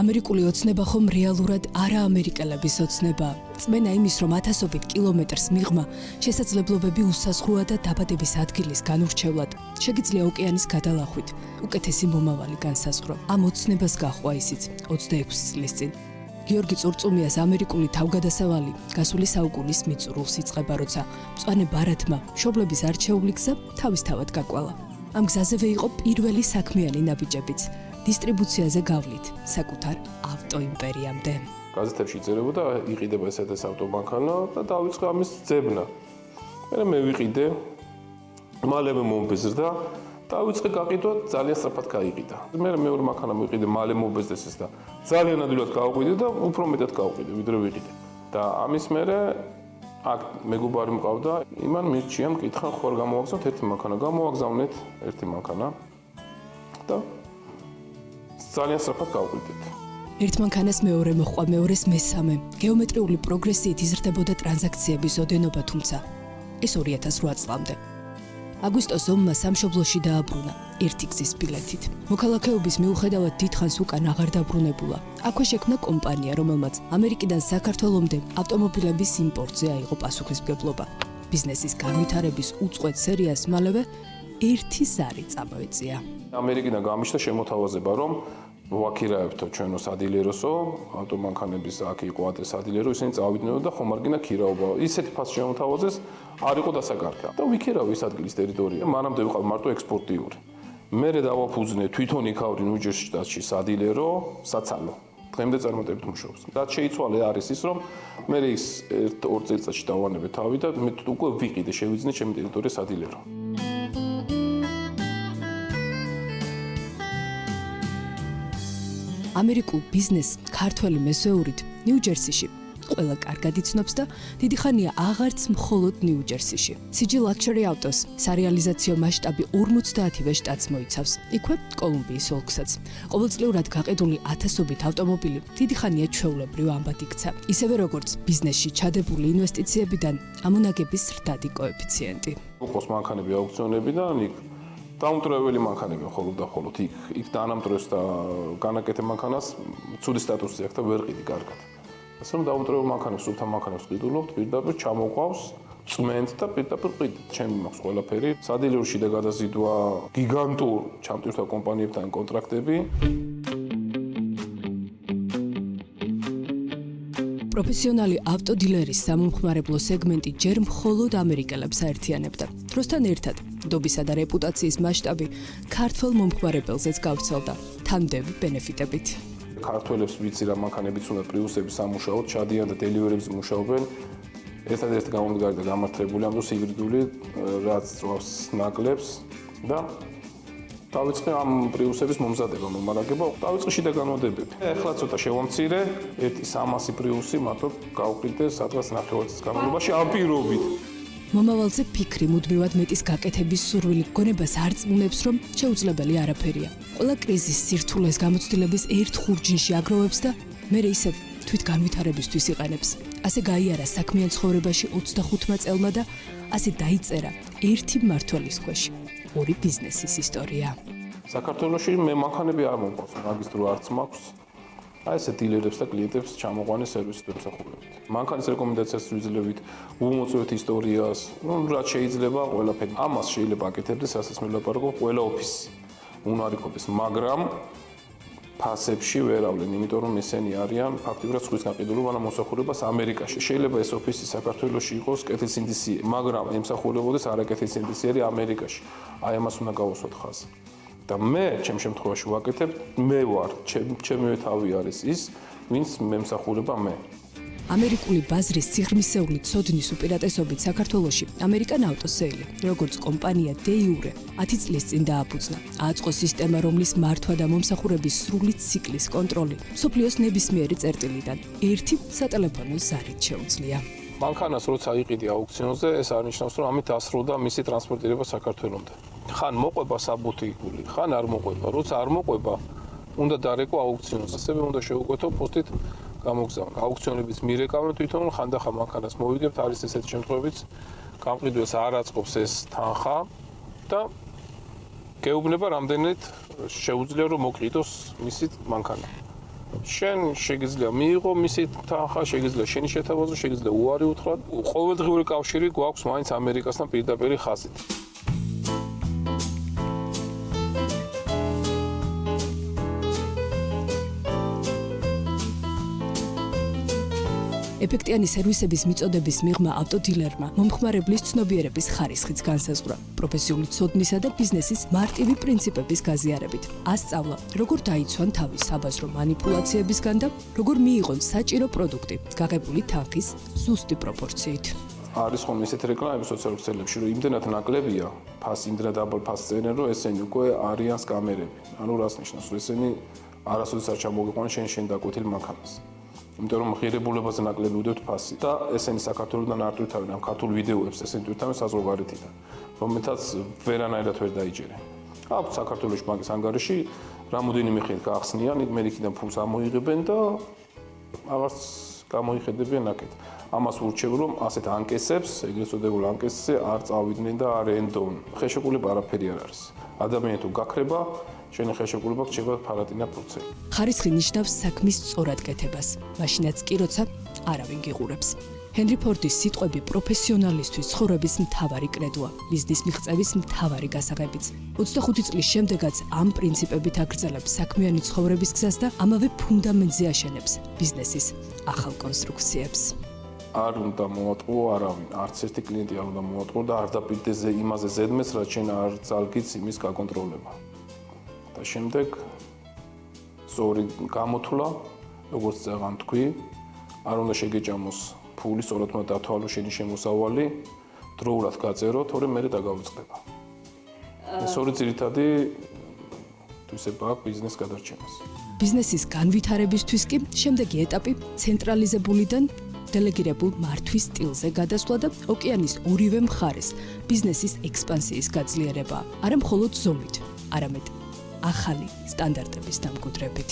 ამერიკული ოცნება ხომ რეალურად არაამერიკელების ოცნებაა. წმენა იმის, რომ ათასობით კილომეტრს მიღმა შესაძლებლობები უსაზღვროა და დაბადების ადგილის განურჩევლად შეგიძლია ოკეანის გადალახვით უკეთესი მომავალი განსაზღვრო. ამ ოცნებას გაჰყვა ისიც 26 წლის წინ. გიორგი წურწუმიას ამერიკული თავგადასავალი გასული საუკუნის მიწურულს იწყება, როცა მწვანე ბარათმა მშობლების არჩეული გზა თავისთავად გაკვალა. ამ გზაზევე იყო პირველი საქმიანი ნაბიჯებიც. დისტრიბუციაზე გავლით საკუთარ ავტოიმპერიამდე. გაზეთებში იწერებოდა, იყიდება ესეთ ავტომანქანა და დავიწყე ამის ძებნა. მე ვიყიდე, მალევე მომბეზრდა, დავიწყე გაყიდვა, ძალიან სწრაფად გაიყიდა. მე მეორე მანქანა მივიყიდე, მალე მომბეზრდეს ეს და ძალიან ადვილად გავყიდე და უფრო მეტად გავყიდე, ვიდრე ვიყიდე. და ამის მერე აქ მეგობარი მყავდა, იმან მირჩია, მკითხა, ხوار გამოვაგზავნეთ ერთი მანქანა, გამოვაგზავნეთ ერთი მანქანა და ძალიან სწრაფად გავყიდეთ. ერთ მანქანას მეორე მოჰყვა, მეორეს მესამე. გეომეტრიული პროგრესიით იზრდებოდა ტრანზაქციების ოდენობა, თუმცა ეს 2008 წლამდე. აგვისტოს ომმა სამშობლოში დააბრუნა ერთი გზის ბილეთით. მოქალაქეობის მიუხედავად დიდხანს უკან აღარ დაბრუნებულა. აქვე შექმნა კომპანია, რომელმაც ამერიკიდან საქართველომდე ავტომობილების იმპორტზე აიღო პასუხისმგებლობა. ბიზნესის განვითარების უწყვეტ სერიას მალევე ერთი ზარი წამოეწია. ამერიკიდან გამიშთა შემოთავაზება, რომ ვაქირაებთო ჩვენო სადილეროსო, ავტომანქანების აქ იყო ადრეს სადილერო, ისინი წავიდნენ და ხომ არ გინდა ქირაობა. ისეთი ფასი შემოთავაზეს, არ იყო დასაკარგა. და ვიქირავი ეს ადგილის ტერიტორია. მანამდე ვიყავ მარტო ექსპორტიური. მერე დავაფუძნე თვითონ იქავრი ნიუ-ჯერსის შტატში სადილერო, საცალო. დღემდე წარმატებით მუშაობს. რაც შეიცვალე არის ის, რომ მე ის 1-2 წელიწადში დავანებე თავი და მე უკვე ვიყიდე, შევიძინე ჩემი ტერიტორია სადილერო. ამერიკულ ბიზნესს ქართველი მესვეურით ნიუ-ჯერსიში ყველა კარგად იცნობს და დიდი ხანია აღარც მხოლოდ ნიუ-ჯერსიში. CG Luxury Autos სარეალიზაციო მასშტაბი 50-ვე შტატს მოიცავს. იქვე კოლუმბიის ოლქსაც. ყოველწლიურად გაყიდული ათასობით ავტომობილი დიდი ხანია ჩვეულებრივ ამბად იქცა. ისევე როგორც ბიზნესში ჩადებული ინვესტიციებიდან ამონაგების ზრდადი კოეფიციენტი. უყოს მანქანები აუქციონებიდან იქ დაუმტვრეველი მანქანები მხოლოდ და მხოლოდ იქ დაანამტვრევს და განაკეთე მანქანას ცუდი სტატუსი აქვს და ვერ ყიდი კარგად. ასე რომ დაუმტვრეველ მანქანებს, სულთან მანქანებს ყიდულობთ, პირდაპირ ჩამოყვავს, წმენთ და პირდაპირ ყიდით. ჩემი მაქვს ყველაფერი. სადილეროში და გადაზიდვა გიგანტურ ჩამტვირთვა კომპანიებთან კონტრაქტები. პროფესიონალი ავტოდილერის სამომხმარებლო სეგმენტი ჯერ მხოლოდ ამერიკელებს აერთიანებდა. დროსთან ერთად ნდობისა და რეპუტაციის მასშტაბი ქართველ მომხმარებელზეც გავრცელდა თანმდევი ბენეფიტებით. ქართველებს ვიცი რა მანქანებიც უნდა პრიუსები სამუშაოდ, ჩადიან და დელივერებს მუშაობენ. ერთადერთი გამომდგარი და გამართლებული ამ დროს ჰიბრიდული, რაც წვავს ნაკლებს და დავიწყე ამ პრიუსების მომზადება, მომარაგება, დავიწყე შიდა განმოდებები. ეხლა ცოტა შევამცირე, ერთი 300 პრიუსი მარტო გავყიდე სადღაც 9 წლის განმავლობაში ამ პირობით. მომავალზე ფიქრი მუდმივად მეტის გაკეთების სურვილი გონებას არ წმუნებს, რომ შეუძლებელი არაფერია. ყველა კრიზის სირთულეს გამოცდილების ერთ ხურჯინში აგროვებს და მერე ისევ თვით განვითარებისთვის იყენებს. ასე გაიარა საქმიან ცხოვრებაში 25 წელმა და ასე დაიწერა ერთი მმართველის ქვეშ ორი ბიზნესის ისტორია. საქართველოში მე მანქანები არ მომყავს, მაგის დრო არც მაქვს. აი ესე დილერებს და კლიენტებს ჩამოყვანე სერვისით ემსახურებით. მანქანის რეკომენდაციას ვიძლევით, უმოწვევთ ისტორიას, რაც შეიძლება ყველაფერი. ამას შეიძლება აკეთებდეს, რასაც მე ვლაპარაკობ, ყველა ოფისი. უნდა იყოს, მაგრამ ფასებში ვერ ავლენ, იმიტომ რომ ესენი არიან ფაქტიურად სხვის გაყიდულობა და მოსახურებას ამერიკაში. შეიძლება ეს ოფისი საქართველოში იყოს კეთილსინდისიერი, მაგრამ ემსახურებოდეს არაკეთილსინდისიერი ამერიკაში. აი ამას უნდა გავუსვათ ხაზი. და მე ჩემ შემთხვევაში ვაკეთებ, მე ვარ, ჩემი თავი არის ის, ვინც მემსახურება მე. ამერიკული ბაზრის სიღრმისეული ცოდნის უპირატესობით საქართველოში ამერიკან ავტოსეილი, როგორც კომპანია de jure 10 წლის წინ დააფუძნა. აწყო სისტემა, რომლის მართვა და მომსახურების სრული ციკლის კონტროლი მსოფლიოს ნებისმიერი წერტილიდან ერთი სატელეფონო ზარით შეუძლია. მანქანას როცა იყიდი აუქციონზე, ეს არნიშნავს, რომ ამით ასრულდა მისი ტრანსპორტირება საქართველომდე. ხან მოყვება საბუთი, ხან არ მოყვება. როცა არ მოყვება, უნდა დარეკო აუქციონზე. ასევე უნდა შეუკვეთო პოსტით გამოგზავნა. აუქციონების მირეკავენ თვითონ ხანდახან მანქანას მოვიგებთ, არის ესეთი შემთხვევებიც, გამყიდვას არ აწყობს ეს თანხა და გეუბნება რამდენად შეუძლია რომ მოყიდოს მისი მანქანა. შენ შეგიძლია მიიღო მისი თანხა, შეგიძლია შენი შეთავაზო, შეგიძლია უარი უთხრა. ყოველდღიური კავშირი გვაქვს მაინც ამერიკასთან პირდაპირი ხაზით. ეფექტიანი სერვისების მიწოდების მიღმა ავტოდილერმა მომხმარებლის ცნობიერების ხარისხიც განსაზღვრა, პროფესიული ცოდნისა და ბიზნესის მარტივი პრინციპების გაზიარებით. ასწავლა, როგორ დაიცვან თავი საბაზრო მანიპულაციებისგან და როგორ მიიღონ საჭირო პროდუქტი, გაღებული თანხის ზუსტი პროპორციით. არის ხომ ისეთი რეკლამები სოციალურ ქსელებში, რომ იმდენად ნაკლებია, იმდენად დაბალ ფასს წერენ, რომ ესენი უკვე არიან სკამერები. ანუ რას ნიშნავს, რომ ესენი არასოდეს არ ჩამოგიყვანენ შენ დაკვეთილ მანქანას. იმიტომ რომ ღირებულებაზე ნაკლები უდევთ ფასი და ესენი საქართველოსთან არ ტვირთავენ ამ ქართულ ვიდეოებს, ესენი ტვირთავენ საზღვარგარეთიდან, რომელთაც ვერანაირად ვერ დაიჯერენ. აქვთ საქართველოს ბანკის ანგარიში, რამოდენიმე ხელი გაახსნიან, მე იქიდან ფულს ამოიღებენ და აღარც გამოიხედებიან აქეთ. ამას ურჩევ, რომ ასეთ ანკესებს, ეგრეთ წოდებულ ანკესზე არ წავიდნენ და არ ენდონ. ხელშეკრულება არაფერი არ არის. ადამიანი თუ გაქრება, შენი ხელშეკრულება რჩება ფარატინა პროცესი. ხარისხი ნიშნავს საქმის სწორად კეთებას, მაშინაც კი როცა არავინ გიყურებს. ჰენრი ფორდის სიტყვები პროფესიონალისთვის ცხოვრების მთავარი კრედოა, ბიზნეს მიღწევის მთავარი გასაღებიც. 25 წლის შემდეგაც ამ პრინციპებით აგრძელებს საქმიანი ცხოვრების გზას და ამავე ფუნდამენტზე აშენებს ბიზნესის ახალ კონსტრუქციებს. არ უნდა მოატყუო არავინ, არც ერთი კლიენტი არ უნდა მოატყუო და არ დაპირდეს იმაზე ზედმეტს, რაც შენ არ ძალგიც იმის გაკონტროლება. და შემდეგ სწორი გამოთვლა, როგორც წაღან თქვი, არ უნდა შეგეჭამოს ფული, სწორად უნდა დათვალო შენი შემოსავალი, დროულად გაწერო, თორემ მე დაგავიწყდება. ეს ორი ძირითადი თვისება აქვს ბიზნეს გადარჩენას. ბიზნესის განვითარებისთვის კი შემდეგი ეტაპი ცენტრალიზებულიდან დელეგირებულ მართვის სტილზე გადასვლა და ოკეანის ორივე მხარეს ბიზნესის ექსპანსიის გაძლიერება. არა მხოლოდ ზომით, არამედ ახალი სტანდარტების დამკვიდრებით.